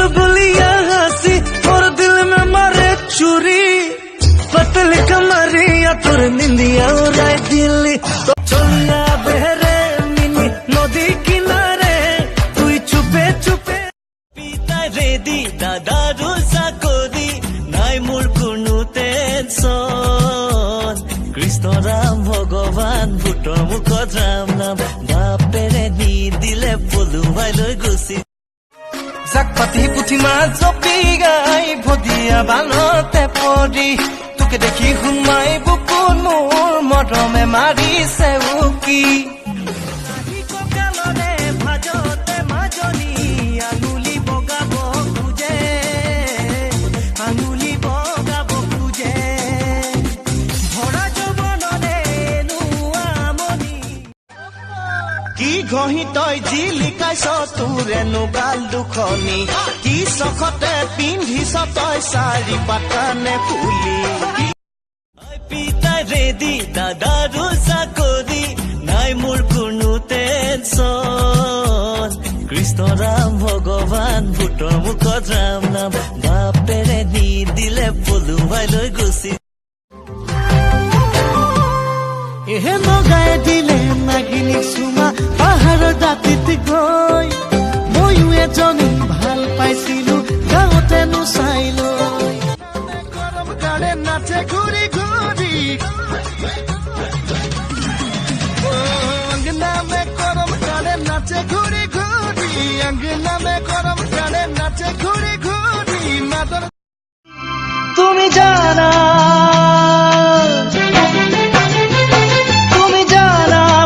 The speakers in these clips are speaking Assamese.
बुलबुलिया हंसी और दिल में मारे चूरी पतली कमरिया तोर निंदिया उड़ाए दिल्ली तो चलिया बहरे मिनी नदी किनारे तू चुपे चुपे पिता रेडी दादा रुसा कोदी नाई मोर कोनो टेंशन कृष्ण राम भगवान भूतर मुखत राम नाम बापेरे नी दिले पलुवाई লৈ গুচি जाक पाती पुथी मा जपी गाई भदिया बानते परी तुके देखी हुमाई बुकुन मोर मरमे मारी से उकी भाजते মাজনী আঙুলি বগাব খুজে আঙুলি বগাব খুজে ভরা যৌবনরে নুয়ামনি কি ঘহি তই জি লিখাইছ তোৰেনো গাল দুখনি কি চখতে পিন্ধিছ তই সাৰি পাতানে ফুলি পিতা ৰেডি দাদা ৰুচা কৰি নাই মোৰ কোনো টেনচন কৃষ্ণ ৰাম ভগৱান ভূতৰ মুখত ৰাম নাম বাপেৰে নি দিলে পলুৱাই লৈ গুচি এহে নগাই দিলে নাগিনী চুমা পাহাৰৰ দাঁতিত গৈ ময়ো এজনী ভাল পাইছিলো গাঁৱতে নুচাইলো গৰম গানে নাচে ঘূৰি ঘূৰি अंगना में गरम गाने नाचे घूरी घूरी अंगना में गरम गाने नाचे घूरी घूरी मादर তুমি জানা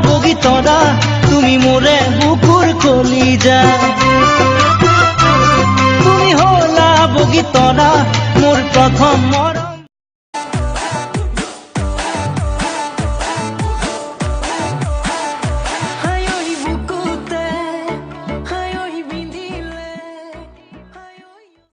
বগিতৰা তুমি মোৰে বুকুৰ কলিজা তুমি হলা বগিতৰা মোৰ প্ৰথম